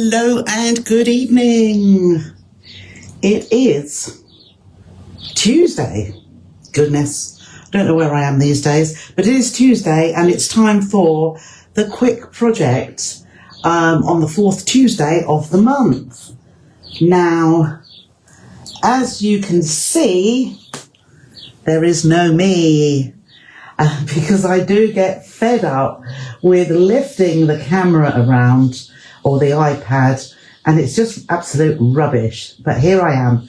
Hello and good evening. It is Tuesday. Goodness, I don't know where I am these days, but it is Tuesday and it's time for the quick project on the fourth Tuesday of the month. Now, as you can see, there is no me. Because I do get fed up with lifting the camera around or the iPad, and it's just absolute rubbish. But here I am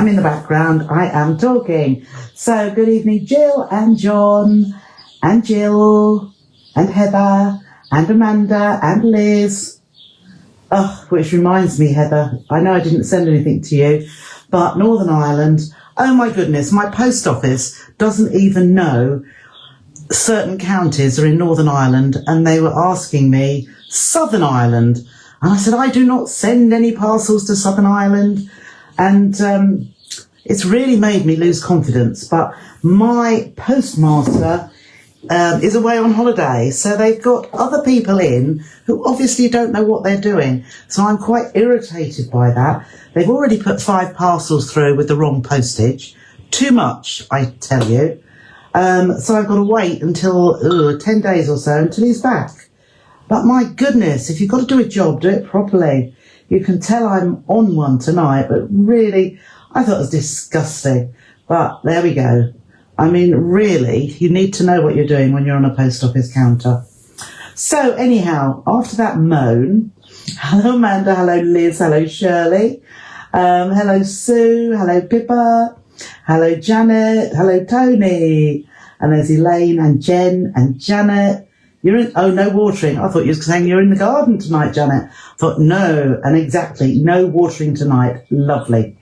in the background, I am talking. So good evening, Jill and John and Jill and Heather and Amanda and Liz. Oh, which reminds me, Heather, I know I didn't send anything to you, but Northern Ireland, oh my goodness, my post office doesn't even know certain counties are in Northern Ireland, and they were asking me Southern Ireland, and I said I do not send any parcels to Southern Ireland, and it's really made me lose confidence. But my postmaster is away on holiday, so they've got other people in who obviously don't know what they're doing, so I'm quite irritated by that. They've already put 5 parcels through with the wrong postage. Too much, I tell you. So I've got to wait until 10 days or so until he's back. But my goodness, if you've got to do a job, do it properly. You can tell I'm on one tonight, but really, I thought it was disgusting. But there we go. I mean, really, you need to know what you're doing when you're on a post office counter. So anyhow, after that moan, hello Amanda, hello Liz, hello Shirley, hello Sue, hello Pippa, hello Janet, hello Tony, and there's Elaine and Jen and Janet. You're in, oh, no watering. I thought you were saying you're in the garden tonight, Janet. I thought, no, and exactly, no watering tonight. Lovely.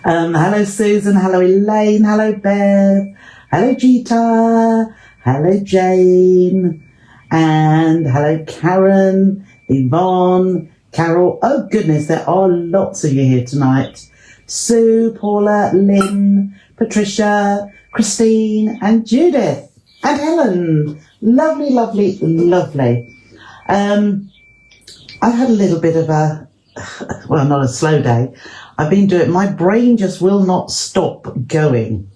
Hello Susan, hello Elaine, hello Bev, hello Gita, hello Jane, and hello Karen, Yvonne, Carol. Oh goodness, there are lots of you here tonight. Sue, Paula, Lynn, Patricia, Christine, and Judith, and Helen. Lovely, lovely, lovely. I've had a little bit of a, well, not a slow day. I've been doing, my brain just will not stop going.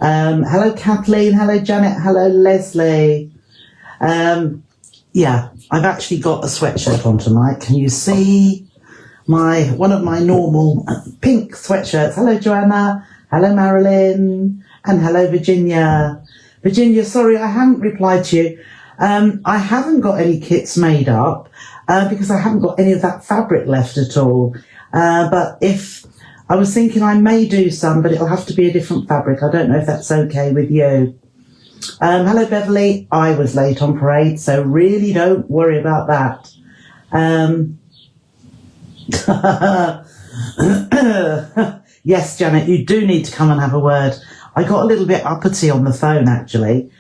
Hello Kathleen, hello Janet, hello Leslie. Yeah, I've actually got a sweatshirt on tonight. Can you see? One of my normal pink sweatshirts. Hello Joanna, hello Marilyn, and hello Virginia. Virginia, sorry I haven't replied to you. I haven't got any kits made up because I haven't got any of that fabric left at all. But if I was thinking I may do some, but it'll have to be a different fabric. I don't know if that's okay with you. Hello Beverly, I was late on parade, so really don't worry about that. Yes, Janet, you do need to come and have a word. I got a little bit uppity on the phone, actually,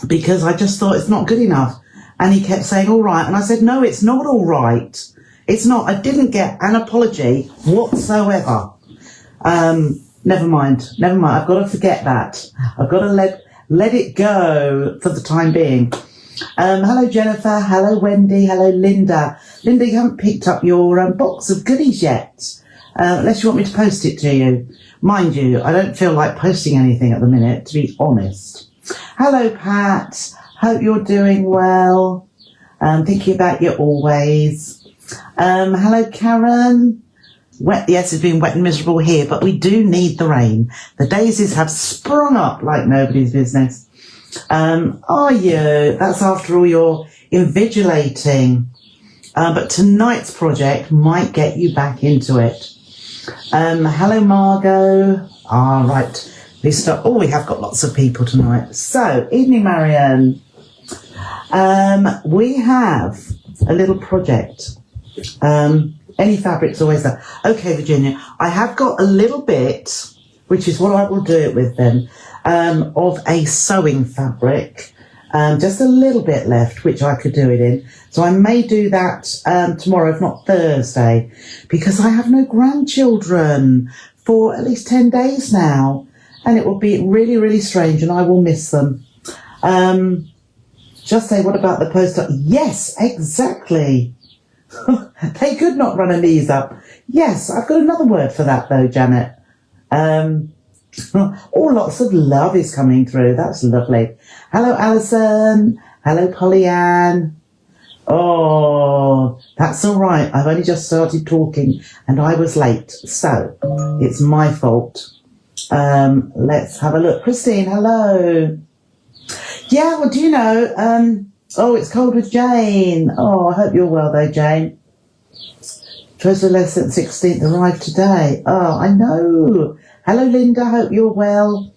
because I just thought it's not good enough. And he kept saying, all right. And I said, no, it's not all right. It's not. I didn't get an apology whatsoever. Never mind. I've got to forget that. I've got to let it go for the time being. Hello Jennifer, hello Wendy, hello Linda. Linda, you haven't picked up your box of goodies yet, unless you want me to post it to you. Mind you, I don't feel like posting anything at the minute, to be honest. Hello Pat, hope you're doing well. Thinking about you always. Hello Karen. Wet, yes, it's been wet and miserable here, but we do need the rain. The daisies have sprung up like nobody's business. Are you? That's after all your invigilating. But tonight's project might get you back into it. Hello Margot. All right. We have got lots of people tonight. So, evening Marianne. We have a little project. Any fabric's always there. Okay, Virginia, I have got a little bit, which is what I will do it with then, of a sewing fabric. Just a little bit left, which I could do it in. So I may do that tomorrow, if not Thursday, because I have no grandchildren for at least 10 days now. And it will be really, really strange, and I will miss them. Just say, what about the post? Yes, exactly. They could not run a knees up. Yes, I've got another word for that though, Janet. Lots of love is coming through. That's lovely. Hello, Alison. Hello, Pollyann. Oh, that's all right. I've only just started talking and I was late. So it's my fault. Let's have a look. Christine, hello. Yeah, well, do you know, it's cold with Jane. Oh, I hope you're well though, Jane. First lesson 16th arrived today. Oh, I know. Hello, Linda. Hope you're well.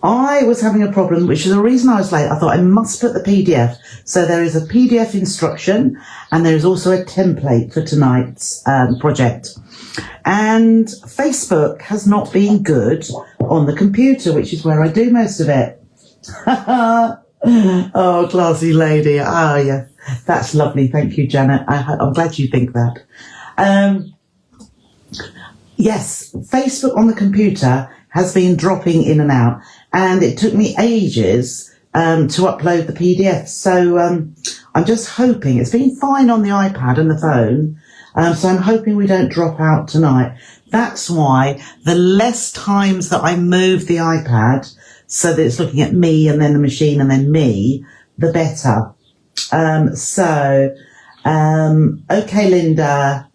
I was having a problem, which is the reason I was late. I thought I must put the PDF. So there is a PDF instruction and there is also a template for tonight's project. And Facebook has not been good on the computer, which is where I do most of it. Oh, classy lady. Oh, yeah. That's lovely. Thank you, Janet. I'm glad you think that. Yes, Facebook on the computer has been dropping in and out, and it took me ages to upload the PDF. So I'm just hoping it's been fine on the iPad and the phone. So I'm hoping we don't drop out tonight. That's why the less times that I move the iPad so that it's looking at me and then the machine and then me, the better. Okay, Linda.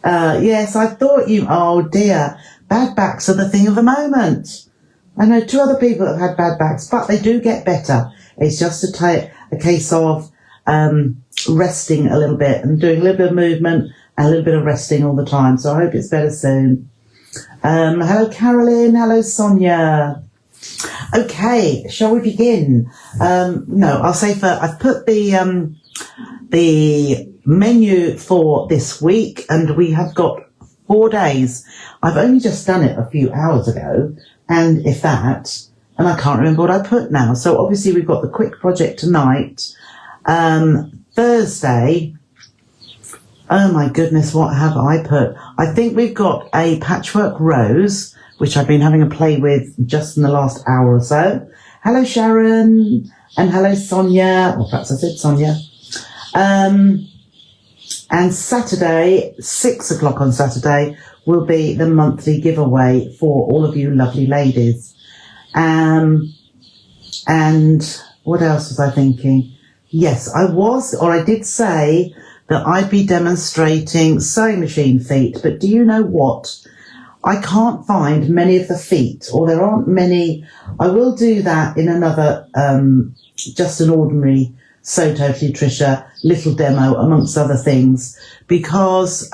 Yes, I thought you, oh dear, bad backs are the thing of the moment. I know 2 other people that have had bad backs, but they do get better. It's just a case of resting a little bit and doing a little bit of movement and a little bit of resting all the time. So I hope it's better soon. Hello, Carolyn. Hello, Sonia. Okay, shall we begin? No, I'll say I've put the menu for this week and we have got 4 days. I've only just done it a few hours ago, and if that, and I can't remember what I put now. So obviously we've got the quick project tonight. Thursday, oh my goodness, what have I put? I think we've got a patchwork rose, which I've been having a play with just in the last hour or so. Hello, Sharon, and hello, Sonia. Or perhaps I said Sonia. And Saturday, 6 o'clock on Saturday, will be the monthly giveaway for all of you lovely ladies. And what else was I thinking? Yes, I did say that I'd be demonstrating sewing machine feet, but do you know what? I can't find many of the feet, or there aren't many. I will do that in another, just an ordinary Sew Totally Trisha little demo amongst other things, because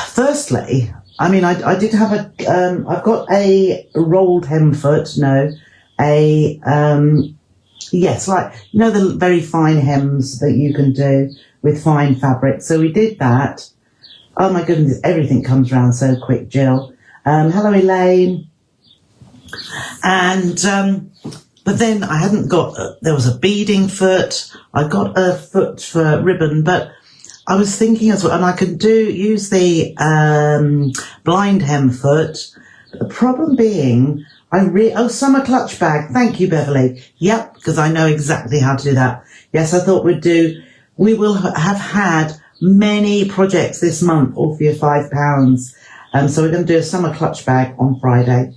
firstly, I mean, I did have I've got a rolled hem foot, yes, like, you know, the very fine hems that you can do with fine fabric. So we did that. Oh my goodness, everything comes round so quick, Jill. Hello, Elaine. And, but then I hadn't got, there was a beading foot. I got a foot for ribbon, but I was thinking as well, and I could use the blind hem foot. The problem being, summer clutch bag. Thank you, Beverly. Yep, because I know exactly how to do that. Yes, I thought we will have had many projects this month, all for your £5. So we're going to do a summer clutch bag on Friday,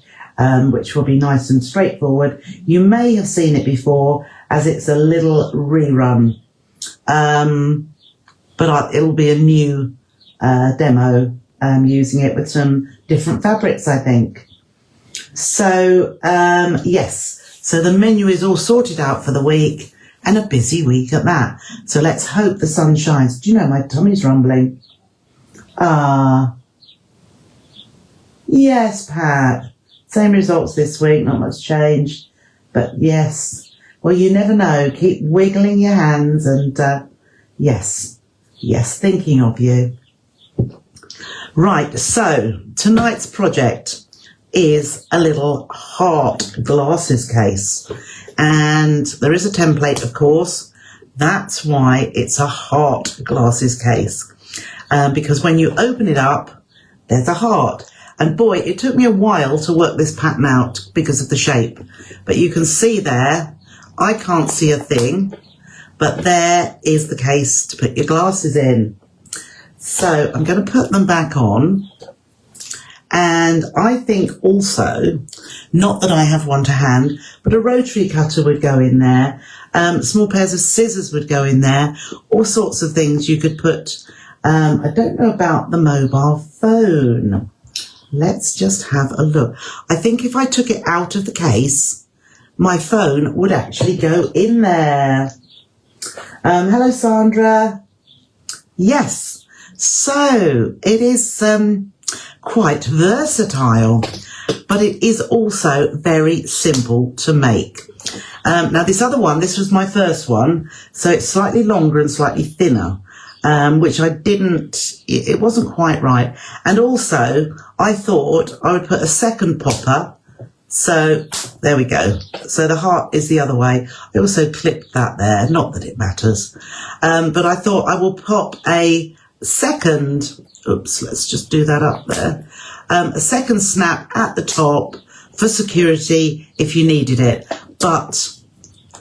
which will be nice and straightforward. You may have seen it before, as it's a little rerun. But it'll be a new demo, using it with some different fabrics, I think. So, yes, so the menu is all sorted out for the week, and a busy week at that. So let's hope the sun shines. Do you know, my tummy's rumbling? Yes, Pat. Same results this week, not much change. But yes, well, you never know. Keep wiggling your hands and, yes, thinking of you. Right, so tonight's project is a little heart glasses case, and there is a template, of course. That's why it's a heart glasses case, because when you open it up, there's a heart. And boy, it took me a while to work this pattern out because of the shape, but you can see there, I can't see a thing, but there is the case to put your glasses in. So I'm going to put them back on. And I think also, not that I have one to hand, but a rotary cutter would go in there. Small pairs of scissors would go in there. All sorts of things you could put. I don't know about the mobile phone. Let's just have a look. I think if I took it out of the case, my phone would actually go in there. Hello, Sandra. Yes. So it is quite versatile, but it is also very simple to make. Now this other one, this was my first one, so it's slightly longer and slightly thinner, which it wasn't quite right. And also I thought I would put a second popper, so there we go. So the heart is the other way. I also clipped that there, not that it matters, but I thought I will pop a second, oops, let's just do that up there, a second snap at the top for security if you needed it. But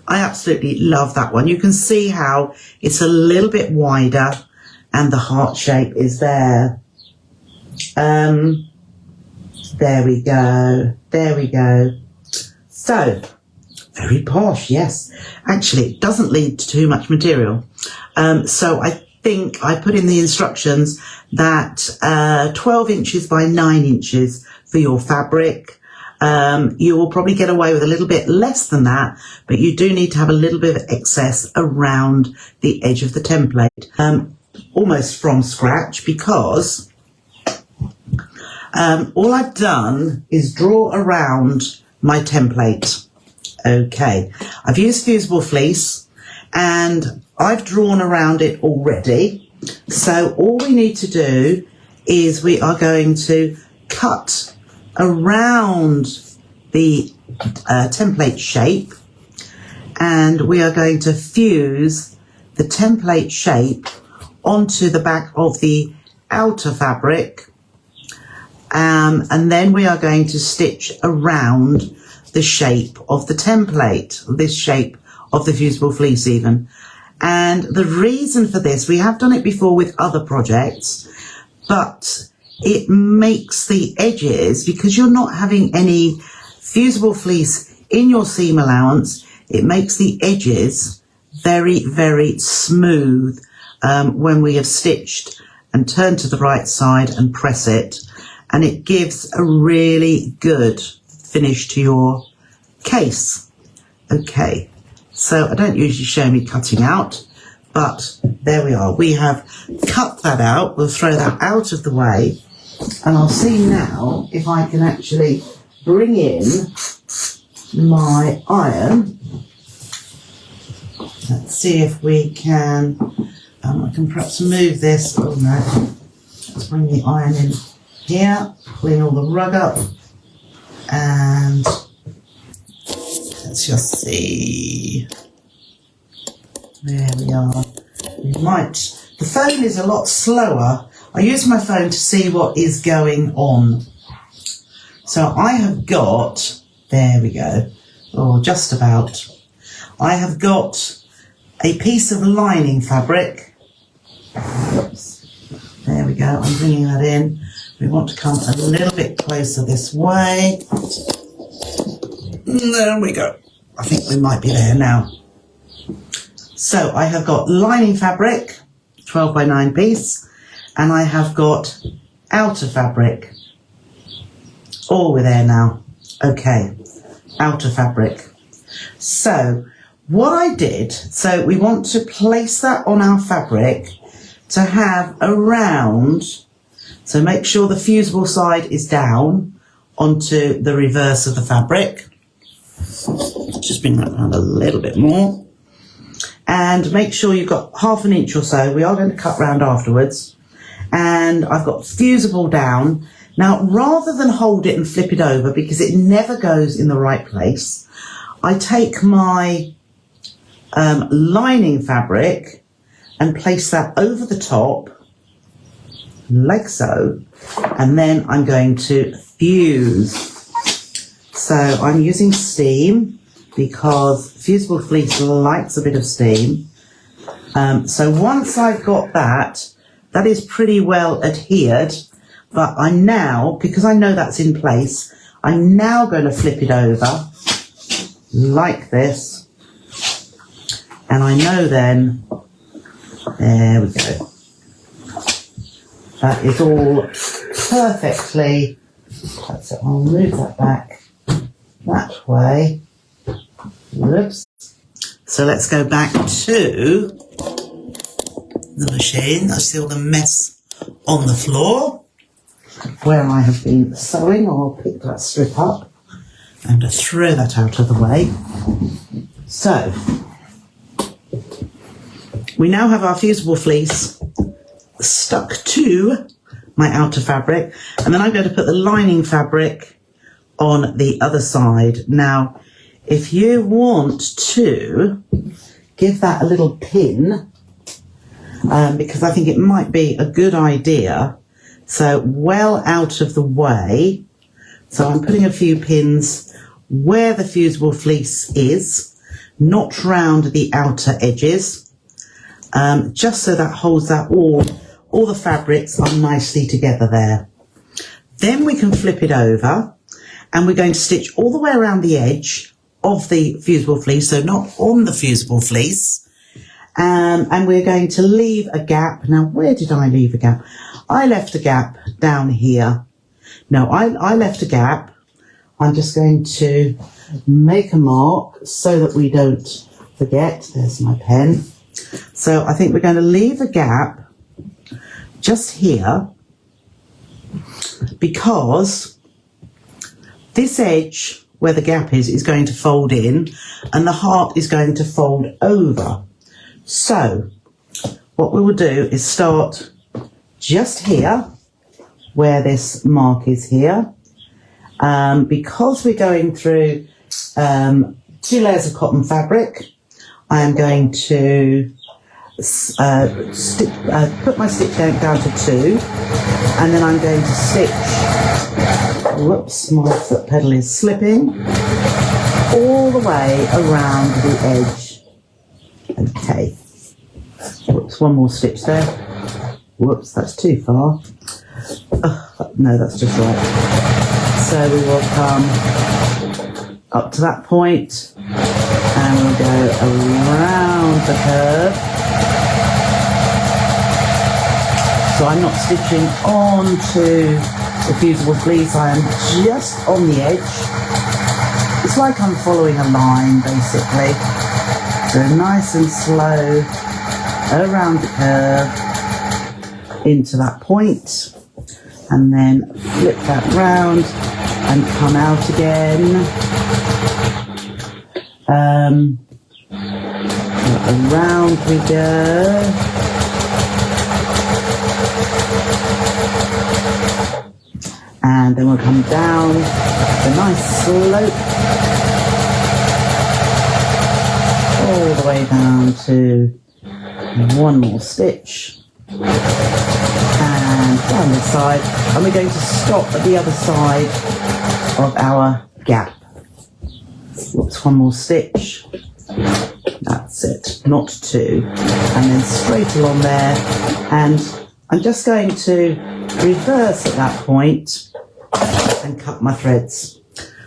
I absolutely love that one. You can see how it's a little bit wider and the heart shape is there. There we go, there we go. So very posh, yes. Actually, it doesn't lead to too much material. So I think I put in the instructions that 12 inches by 9 inches for your fabric. You will probably get away with a little bit less than that, but you do need to have a little bit of excess around the edge of the template, almost from scratch, because all I've done is draw around my template. Okay, I've used fusible fleece and I've drawn around it already. So all we need to do is we are going to cut around the template shape, and we are going to fuse the template shape onto the back of the outer fabric, and then we are going to stitch around the shape of the template, this shape of the fusible fleece even. And the reason for this, we have done it before with other projects, but it makes the edges, because you're not having any fusible fleece in your seam allowance, it makes the edges very, very smooth when we have stitched and turned to the right side and press it. And it gives a really good finish to your case. Okay, so I don't usually show me cutting out, but there we are. We have cut that out. We'll throw that out of the way. And I'll see now if I can actually bring in my iron. Let's see if we can, I can perhaps move this. Oh no, let's bring the iron in here, clean all the rug up, and let's just see. There we are. The phone is a lot slower. I use my phone to see what is going on. So I have got, there we go, or just about. I have got a piece of lining fabric. Oops. There we go, I'm bringing that in. We want to come a little bit closer this way. There we go. I think we might be there now. So I have got lining fabric, 12 by 9 piece, and I have got outer fabric. Oh, we're there now. Okay, outer fabric. So what I did, so we want to place that on our fabric to have around, so make sure the fusible side is down onto the reverse of the fabric. Just bring that around a little bit more. And make sure you've got 1/2 inch or so. We are going to cut round afterwards. And I've got fusible down. Now, rather than hold it and flip it over, because it never goes in the right place, I take my lining fabric and place that over the top, like so, and then I'm going to fuse. So I'm using steam, because fusible fleece likes a bit of steam. So once I've got that, that is pretty well adhered, but I'm now, because I know that's in place, I'm now going to flip it over like this, and I know then, there we go, that is all perfectly, that's it, I'll move that back that way, whoops. So let's go back to the machine. I see all the mess on the floor where I have been sewing. I'll pick that strip up and throw that out of the way. So we now have our fusible fleece stuck to my outer fabric, and then I'm going to put the lining fabric on the other side. Now, if you want to give that a little pin, because I think it might be a good idea, so well out of the way. So I'm putting a few pins where the fusible fleece is, not round the outer edges, just so that holds that all the fabrics are nicely together there. Then we can flip it over, and we're going to stitch all the way around the edge of the fusible fleece, so not on the fusible fleece, and we're going to leave a gap. Now, where did I leave a gap? I left a gap down here. No, I left a gap. I'm just going to make a mark so that we don't forget. There's my pen. So I think we're going to leave a gap just here, because this edge where the gap is going to fold in, and the heart is going to fold over. So what we will do is start just here where this mark is here, because we're going through 2 layers of cotton fabric. I am going to put my stitch down to 2, and then I'm going to stitch, whoops, my foot pedal is slipping, all the way around the edge. Okay, whoops, one more stitch there, whoops, that's too far, no, that's just right. So we will come up to that point, and we'll go around the curve. So I'm not stitching onto the fusible fleece, I am just on the edge. It's like I'm following a line, basically. So nice and slow around the curve into that point, and then flip that round and come out again. Around we go. And then we'll come down the nice slope all the way down to one more stitch, and down this side, and we're going to stop at the other side of our gap. Whoops, one more stitch, that's it, not 2, and then straight along there, and I'm just going to reverse at that point and cut my threads.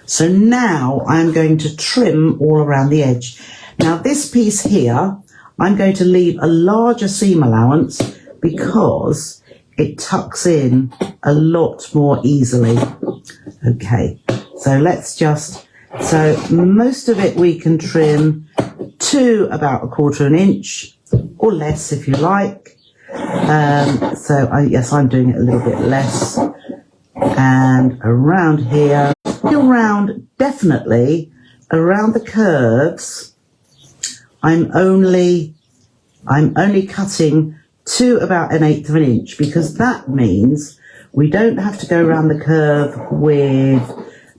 So now I'm going to trim all around the edge. Now this piece here, I'm going to leave a larger seam allowance because it tucks in a lot more easily. Okay, so let's just, so most of it we can trim to about 1/4 inch or less if you like. Yes, I'm doing it a little bit less. And around here, definitely around the curves, I'm only cutting to about 1/8 inch, because that means we don't have to go around the curve with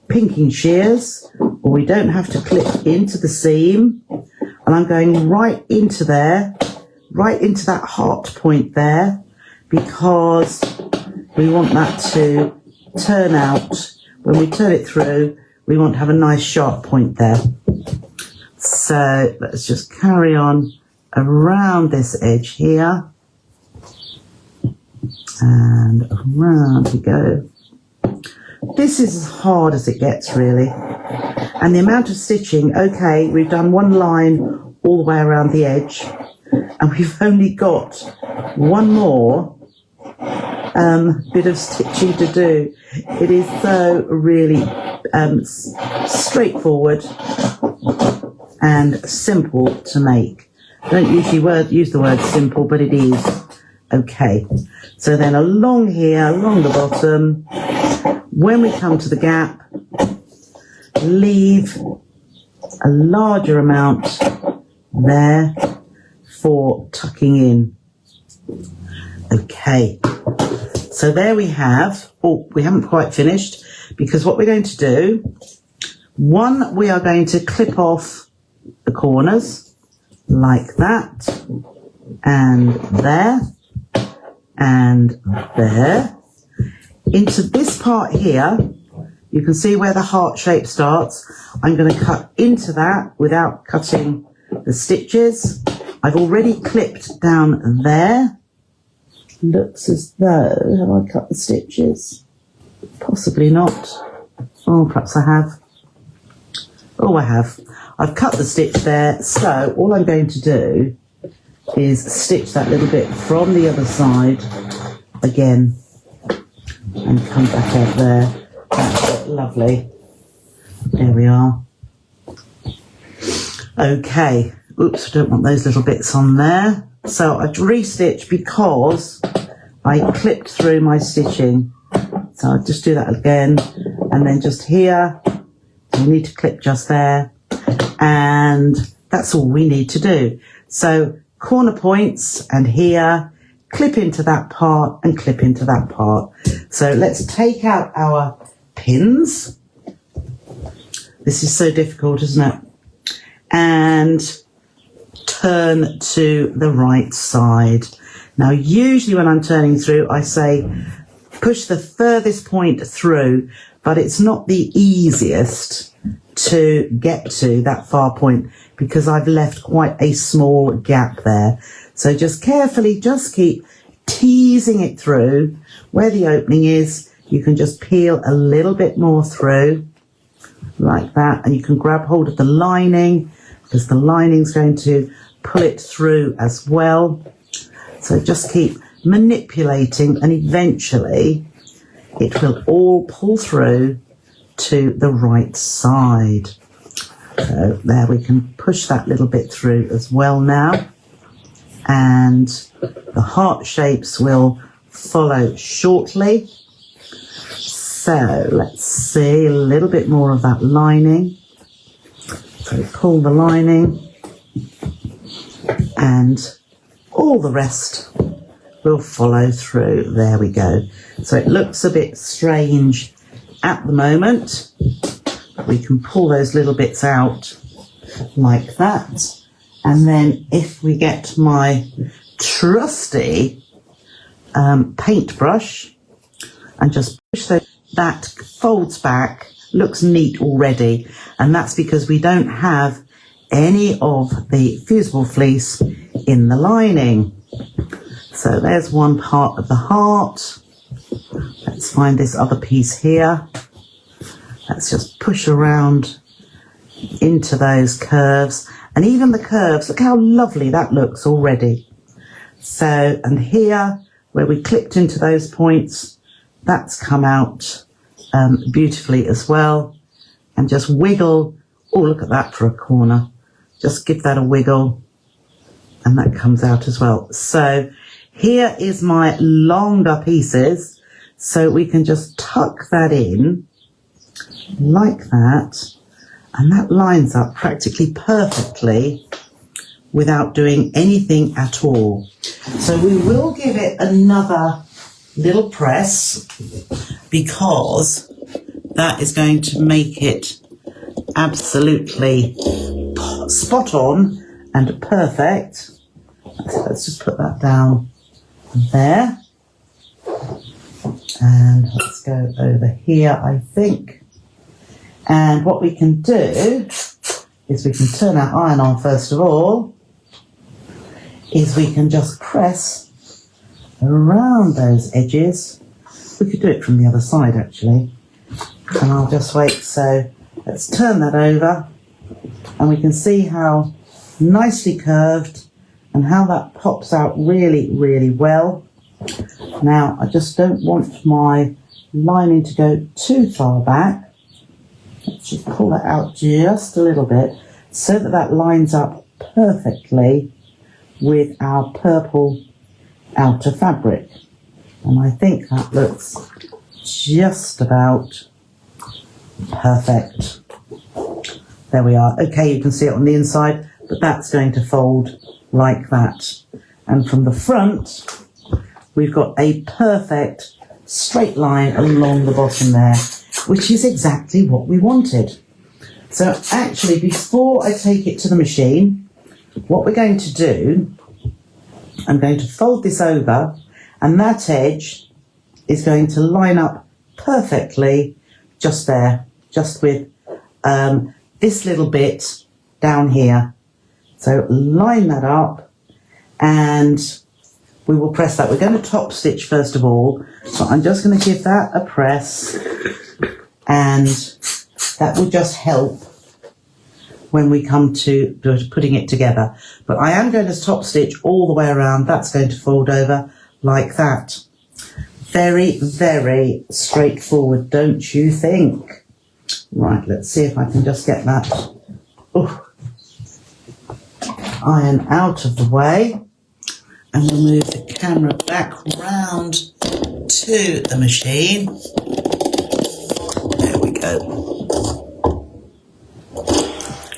pinking shears, or we don't have to clip into the seam. And I'm going right into there, right into that heart point there, because we want that to turn out, when we turn it through, we want to have a nice sharp point there. So let's just carry on around this edge here, and around we go. This is as hard as it gets, really. And the amount of stitching, okay, we've done one line all the way around the edge, and we've only got one more bit of stitching to do. It is so really straightforward and simple to make. I don't usually use the word simple, but it is. Okay, so then along here, along the bottom, when we come to the gap, leave a larger amount there for tucking in. Okay, so there we have. Oh, we haven't quite finished, because what we're going to do, one, we are going to clip off the corners like that, and there, and there. Into this part here, you can see where the heart shape starts. I'm going to cut into that without cutting the stitches. I've already clipped down there. Looks as though, have I cut the stitches? Possibly not. Oh, perhaps I have. Oh, I have. I've cut the stitch there, so all I'm going to do is stitch that little bit from the other side again and come back out there. That's it, lovely. There we are. Okay. Oops, I don't want those little bits on there. So I've restitched because I clipped through my stitching. So I'll just do that again. And then just here, we need to clip just there. And that's all we need to do. So corner points, and here, clip into that part and clip into that part. So let's take out our pins. This is so difficult, isn't it? And turn to the right side. Now, usually when I'm turning through, I say push the furthest point through, but it's not the easiest to get to that far point because I've left quite a small gap there. So just carefully, just keep teasing it through. Where the opening is, you can just peel a little bit more through like that, and you can grab hold of the lining because the lining's going to pull it through as well. So just keep manipulating, and eventually it will all pull through to the right side. So there, we can push that little bit through as well now, and the heart shapes will follow shortly. So let's see a little bit more of that lining. So pull the lining, and all the rest will follow through. There we go. So it looks a bit strange at the moment. We can pull those little bits out like that. And then if we get my trusty paintbrush and just push that folds back, looks neat already. And that's because we don't have any of the fusible fleece in the lining. So there's one part of the heart. Let's find this other piece here. Let's just push around into those curves. And even the curves, look how lovely that looks already. So, and here, where we clipped into those points, that's come out beautifully as well. And just wiggle. Oh, look at that for a corner. Just give that a wiggle, and that comes out as well. So here is my longer pieces. So we can just tuck that in like that, and that lines up practically perfectly without doing anything at all. So we will give it another little press because that is going to make it absolutely spot on and perfect. So let's just put that down there. And let's go over here, I think. And what we can do is we can turn our iron on first of all. is we can just press around those edges. We could do it from the other side actually. And I'll just wait. So let's turn that over and we can see how nicely curved and how that pops out really, really well. Now, I just don't want my lining to go too far back. Let's just pull that out just a little bit so that that lines up perfectly with our purple outer fabric. And I think that looks just about perfect. There we are. Okay, you can see it on the inside, but that's going to fold like that. And from the front, we've got a perfect straight line along the bottom there, which is exactly what we wanted. So actually, before I take it to the machine, what we're going to do, I'm going to fold this over, and that edge is going to line up perfectly just there, just with this little bit down here. So line that up and we will press that. We're going to top stitch first of all, but I'm just going to give that a press and that will just help when we come to putting it together. But I am going to top stitch all the way around. That's going to fold over like that. Very, very straightforward, don't you think? Right, let's see if I can just get that iron out of the way. And we'll move the camera back round to the machine. There we go.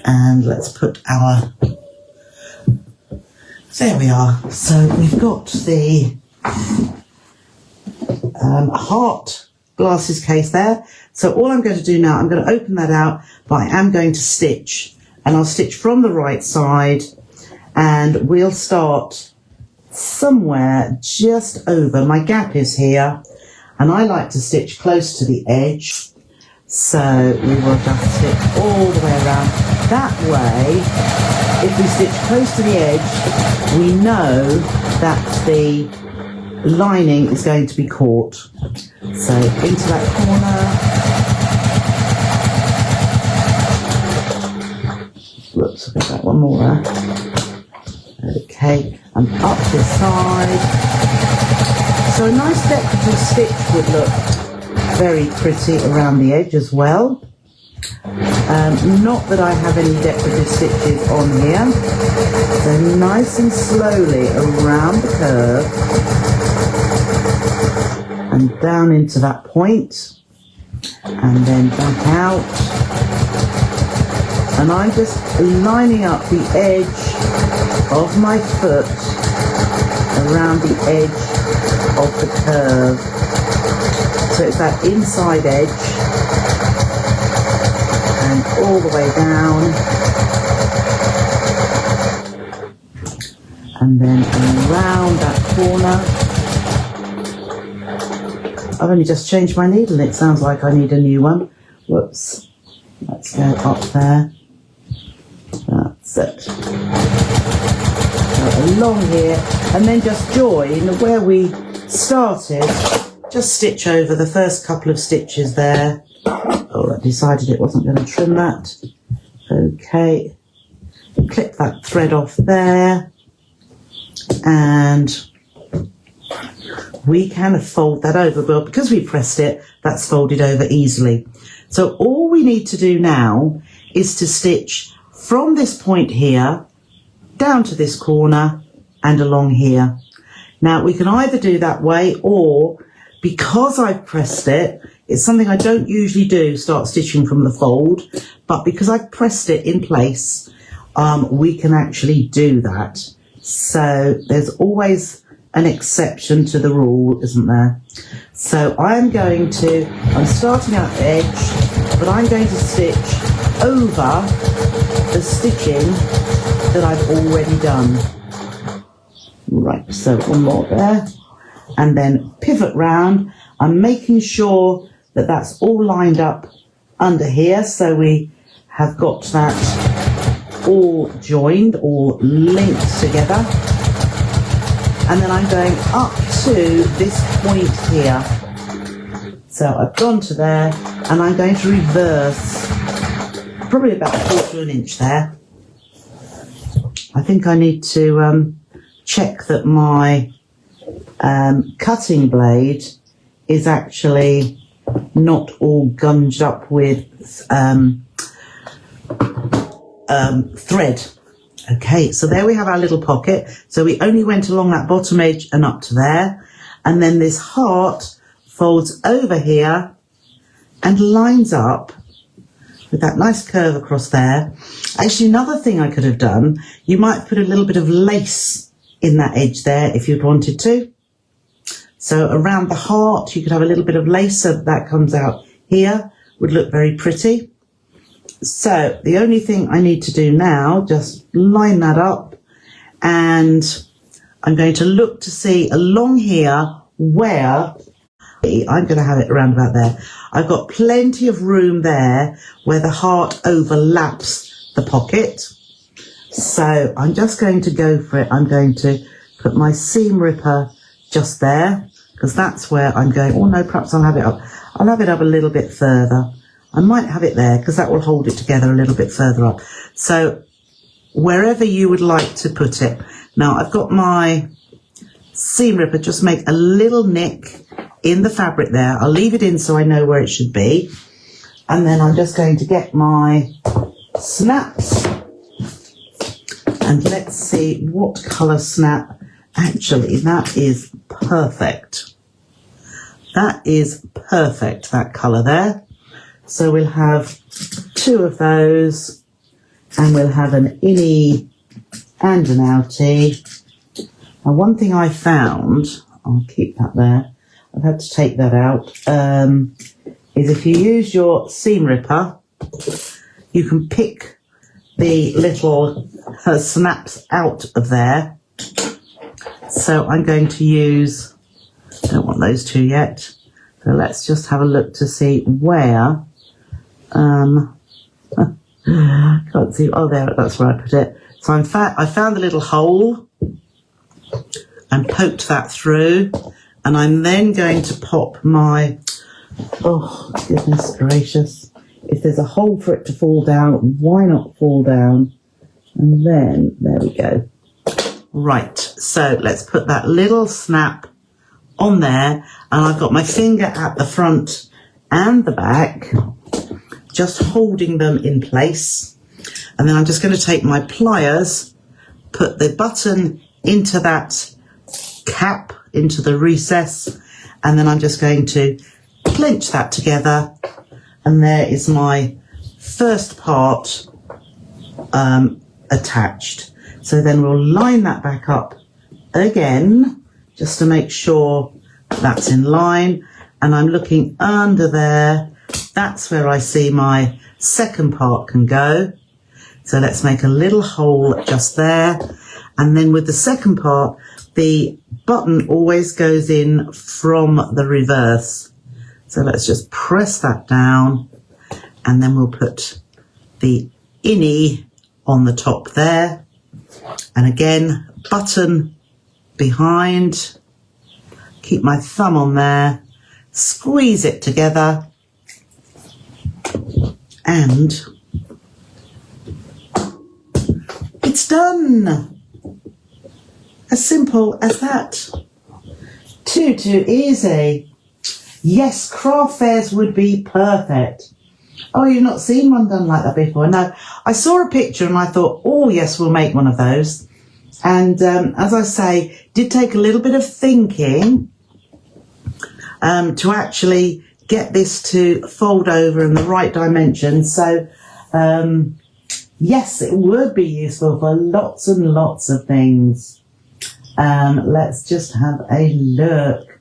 And let's put our... There we are. So we've got the heart glasses case there. So all I'm going to do now, I'm going to open that out, but I am going to stitch. And I'll stitch from the right side and we'll start somewhere just over. My gap is here and I like to stitch close to the edge. So we will just stitch all the way around. That way, if we stitch close to the edge, we know that the lining is going to be caught. So into that corner. Whoops, I've got that one more there. Okay, and up this side. So a nice decorative stitch would look very pretty around the edge as well. Not that I have any decorative stitches on here. So nice and slowly around the curve and down into that point and then back out. And I'm just lining up the edge of my foot around the edge of the curve. So it's that inside edge and all the way down and then around that corner. I've only just changed my needle and it sounds like I need a new one. Whoops. Let's go up there. That's it. So along here and then just join where we started. Just stitch over the first couple of stitches there. Oh, I decided it wasn't going to trim that. Okay. Clip that thread off there. And we can fold that over. Well, because we pressed it, that's folded over easily. So all we need to do now is to stitch from this point here down to this corner and along here. Now we can either do that way or because I've pressed it, it's something I don't usually do, start stitching from the fold, but because I've pressed it in place, we can actually do that. So there's always an exception to the rule, isn't there? So I'm starting at the edge, but I'm going to stitch over the stitching that I've already done. Right, so one more there. And then pivot round. I'm making sure that that's all lined up under here. So we have got that all joined, all linked together. and then I'm going up to this point here. So I've gone to there, and I'm going to reverse probably about 1/4 of an inch there. I think I need to check that my cutting blade is actually not all gunged up with thread. Okay, so there we have our little pocket. So we only went along that bottom edge and up to there. And then this heart folds over here and lines up with that nice curve across there. Actually, another thing I could have done, you might put a little bit of lace in that edge there if you'd wanted to. So around the heart, you could have a little bit of lace so that comes out here. Would look very pretty. So the only thing I need to do now, just line that up, and I'm going to look to see along here where I'm going to have it around about there. I've got plenty of room there where the heart overlaps the pocket. So I'm just going to go for it. I'm going to put my seam ripper just there, because that's where I'm going. Oh no, perhaps I'll have it up. I'll have it up a little bit further. I might have it there because that will hold it together a little bit further up. So wherever you would like to put it. Now I've got my seam ripper, just make a little nick in the fabric there. I'll leave it in so I know where it should be. And then I'm just going to get my snaps. And let's see what colour snap. Actually, that is perfect. That is perfect, that colour there. So we'll have 2 of those, and we'll have an innie and an outie. Now, one thing I found, I'll keep that there, I've had to take that out, is if you use your seam ripper, you can pick the little snaps out of there. So I'm going to use, don't want those 2 yet, so let's just have a look to see where. Can't see. Oh, there. That's where I put it. So I found the little hole and poked that through, and I'm then going to pop my. Oh goodness gracious! If there's a hole for it to fall down, why not fall down? And then there we go. Right. So let's put that little snap on there, and I've got my finger at the front and the back, just holding them in place. And then I'm just going to take my pliers, put the button into that cap, into the recess, and then I'm just going to clench that together. And there is my first part attached. So then we'll line that back up again, just to make sure that's in line. And I'm looking under there. That's where I see my second part can go. So let's make a little hole just there. And then with the second part, the button always goes in from the reverse. So let's just press that down, and then we'll put the innie on the top there. And again, button behind, keep my thumb on there, squeeze it together, and it's done. As simple as that. Too easy. Yes, craft fairs would be perfect. Oh, you've not seen one done like that before? No, I saw a picture and I thought, oh yes, we'll make one of those. And as I say, did take a little bit of thinking to actually get this to fold over in the right dimension. So yes, it would be useful for lots and lots of things. Let's just have a look.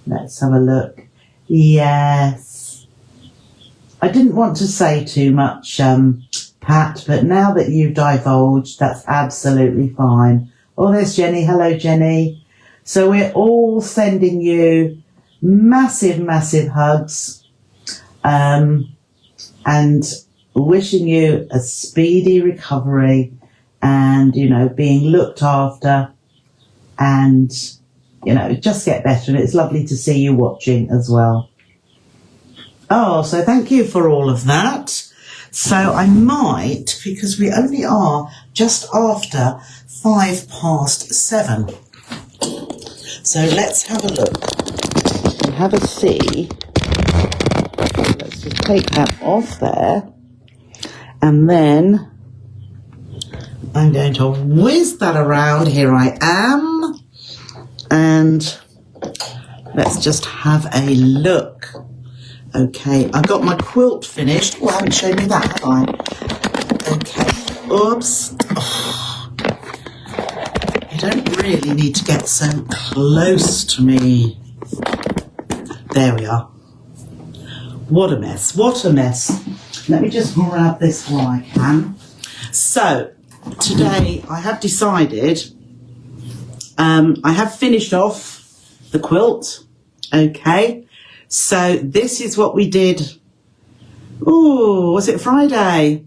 Let's have a look. Yes. I didn't want to say too much, Pat, but now that you've divulged, that's absolutely fine. Oh, there's Jenny. Hello, Jenny. So we're all sending you massive, massive hugs, and wishing you a speedy recovery and, you know, being looked after and, you know, just get better. And it's lovely to see you watching as well. Oh, so thank you for all of that. So I might, because we only are just after 7:05. So let's have a look and have a see. Let's just take that off there. And then I'm going to whiz that around. Here I am. And let's just have a look. Okay, I've got my quilt finished. Oh, I haven't shown you that, have I? Okay, oops. Oh, you don't really need to get so close to me. There we are. What a mess, what a mess. Let me just grab this while I can. So, today I have decided, I have finished off the quilt, okay? So this is what we did. Oh, was it Friday?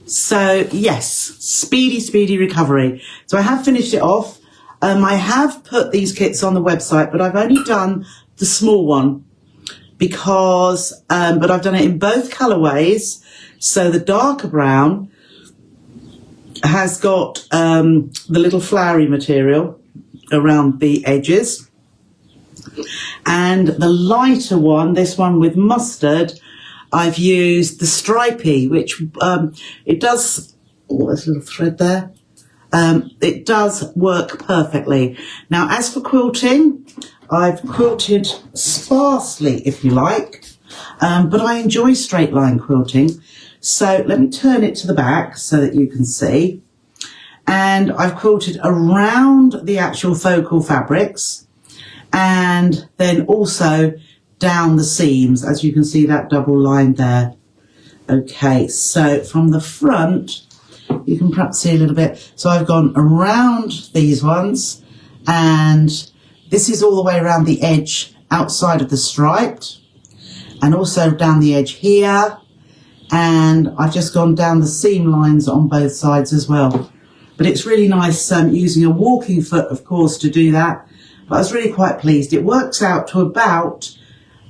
So yes, speedy recovery. So I have finished it off. I have put these kits on the website, but I've only done the small one because, but I've done it in both colorways. So the darker brown has got the little flowery material around the edges, and the lighter one, this one with mustard, I've used the stripy, which it does, oh, there's a little thread there, it does work perfectly. Now as for quilting, I've quilted sparsely, if you like, but I enjoy straight line quilting. So let me turn it to the back so that you can see. And I've quilted around the actual focal fabrics and then also down the seams, as you can see that double line there. Okay, so from the front, you can perhaps see a little bit. So I've gone around these ones, and this is all the way around the edge outside of the striped, and also down the edge here. And I've just gone down the seam lines on both sides as well. But it's really nice using a walking foot, of course, to do that. But I was really quite pleased. It works out to about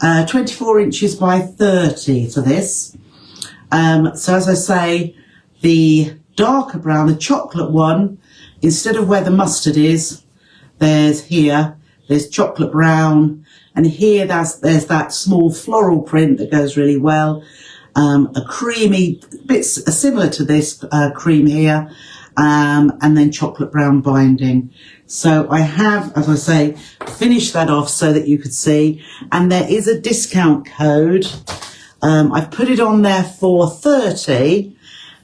24 inches by 30 for this. So as I say, the darker brown, the chocolate one, instead of where the mustard is, there's chocolate brown. And here there's that small floral print that goes really well. A creamy, bit similar to this cream here. And then chocolate brown binding. So I have, as I say, finished that off so that you could see. And there is a discount code. I've put it on there for 30,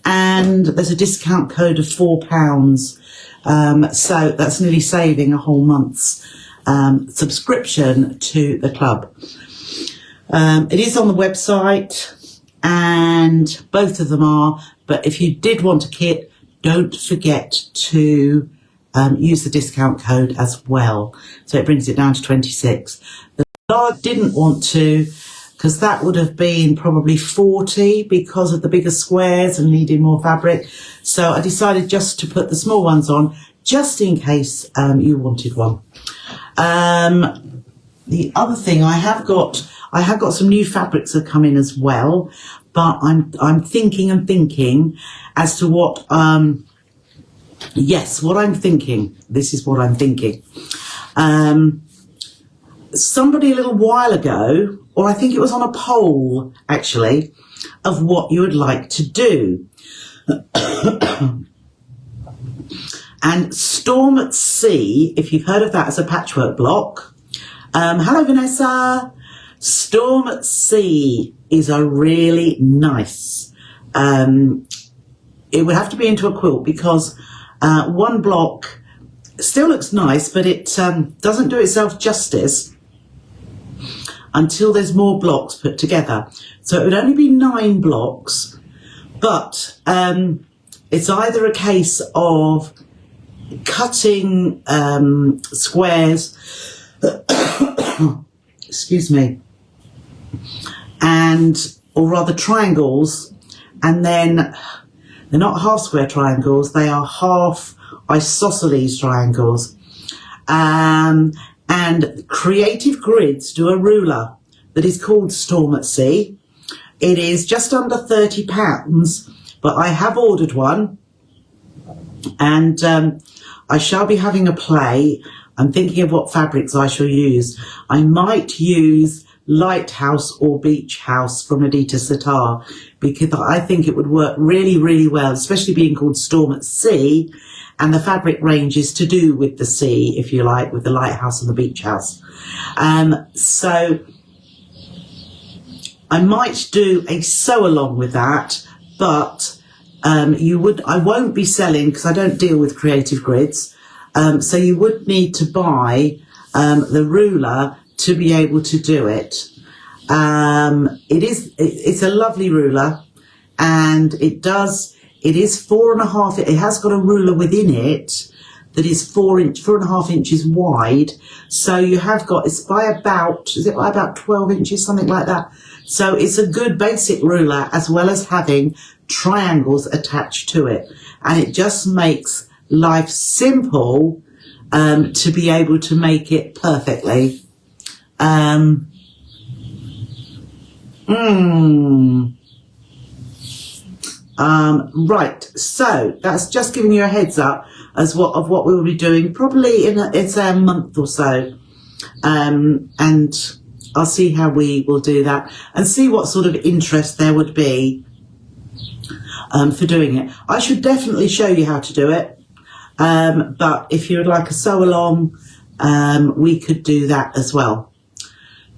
and there's a discount code of £4. So that's nearly saving a whole month's subscription to the club. It is on the website, and both of them are. But if you did want a kit, don't forget to use the discount code as well. So it brings it down to 26. The large didn't want to, because that would have been probably 40 because of the bigger squares and needing more fabric. So I decided just to put the small ones on, just in case you wanted one. The other thing, I have got some new fabrics that come in as well. But I'm thinking as to what, yes, what I'm thinking. This is what I'm thinking. Somebody a little while ago, or I think it was on a poll, actually, of what you would like to do. And Storm at Sea, if you've heard of that as a patchwork block. Hello, Vanessa. Storm at Sea is a really nice, it would have to be into a quilt because one block still looks nice, but it doesn't do itself justice until there's more blocks put together. So it would only be 9 blocks, but it's either a case of cutting squares, excuse me, or rather triangles, and then they're not half square triangles, they are half isosceles triangles. And Creative Grids do a ruler that is called Storm at Sea. It is just under £30, but I have ordered one, and I shall be having a play. I'm thinking of what fabrics I shall use. I might use Lighthouse or Beach House from Adita Sitar, because I think it would work really, really well, especially being called Storm at Sea, and the fabric range is to do with the sea, if you like, with the lighthouse and the beach house. So I might do a sew along with that, but I won't be selling, because I don't deal with Creative Grids. So you would need to buy the ruler to be able to do it. It's a lovely ruler, and it is 4.5. It has got a ruler within it that is 4.5 inches wide. So you have got, it's by about 12 inches, something like that. So it's a good basic ruler, as well as having triangles attached to it. And it just makes life simple to be able to make it perfectly. Right, so that's just giving you a heads up of what we will be doing, probably in a month or so, and I'll see how we will do that and see what sort of interest there would be for doing it. I should definitely show you how to do it, but if you would like a sew along, we could do that as well.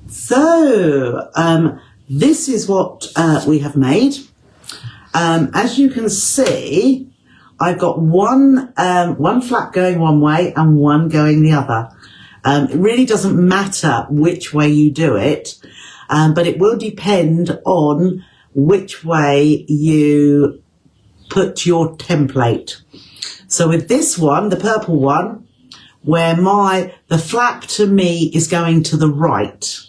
So this is what we have made. As you can see, I've got one flap going one way and one going the other. It really doesn't matter which way you do it, but it will depend on which way you put your template. So with this one, the purple one, where the flap to me is going to the right.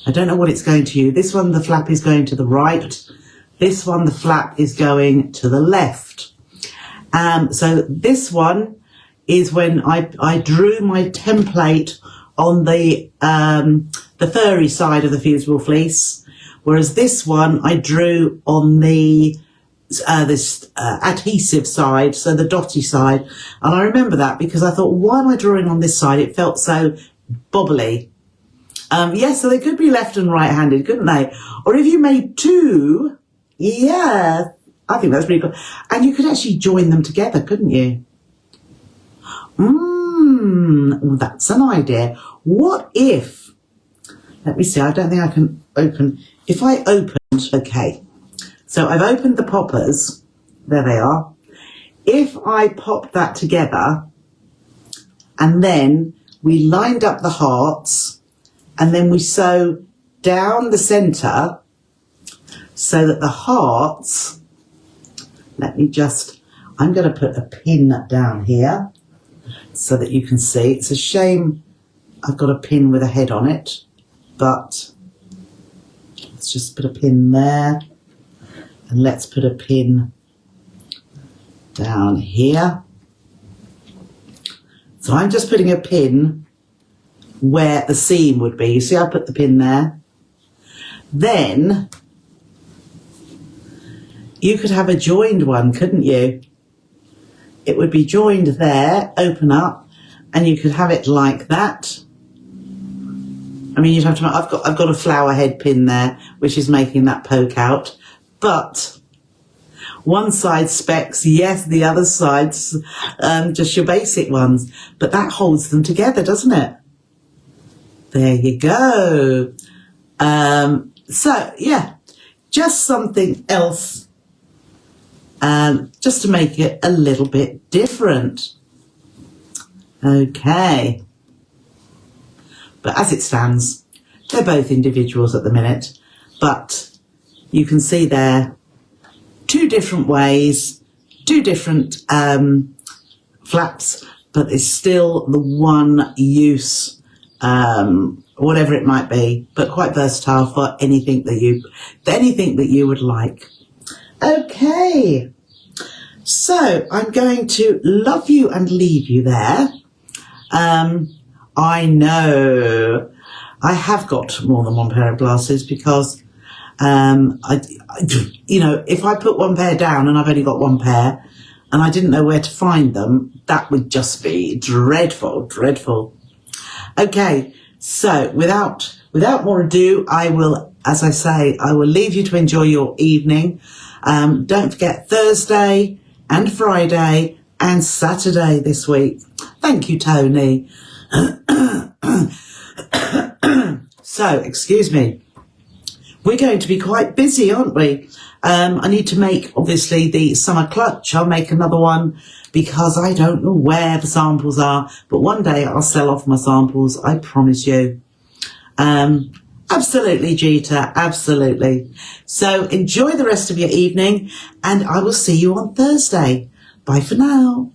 I don't know what it's going to you. This one, the flap is going to the right. This one, the flap is going to the left. So this one is when I drew my template on the furry side of the fusible fleece, whereas this one I drew on the this adhesive side, so the dotty side. And I remember that because I thought, why am I drawing on this side? It felt so bobbly. Yes, so they could be left and right-handed, couldn't they? Or if you made two, yeah, I think that's pretty cool. And you could actually join them together, couldn't you? That's an idea. What if, let me see, I don't think I can open, if I opened, okay, so I've opened the poppers, there they are. If I pop that together, and then we lined up the hearts, and then we sew down the centre, so that the hearts, I'm going to put a pin down here so that you can see. It's a shame I've got a pin with a head on it, but let's just put a pin there, and let's put a pin down here. So I'm just putting a pin where the seam would be. You see, I put the pin there. Then you could have a joined one, couldn't you? It would be joined there, open up, and you could have it like that. I mean, you'd have to, I've got a flower head pin there, which is making that poke out. But one side specs, yes, the other side's just your basic ones. But that holds them together, doesn't it? There you go. So, yeah, just something else, just to make it a little bit different. Okay. But as it stands, they're both individuals at the minute. But you can see there, two different ways, two different flaps, but it's still the one use, whatever it might be, but quite versatile for anything that you would like. Okay, so I'm going to love you and leave you there. I know I have got more than one pair of glasses because, if I put one pair down and I've only got one pair and I didn't know where to find them, that would just be dreadful, dreadful. Okay, so without more ado, I will, as I say, I will leave you to enjoy your evening. Don't forget Thursday and Friday and Saturday this week. Thank you, Tony. So, excuse me. We're going to be quite busy, aren't we? I need to make, obviously, the summer clutch. I'll make another one because I don't know where the samples are. But one day I'll sell off my samples, I promise you. Absolutely, Jeeta, absolutely. So enjoy the rest of your evening and I will see you on Thursday. Bye for now.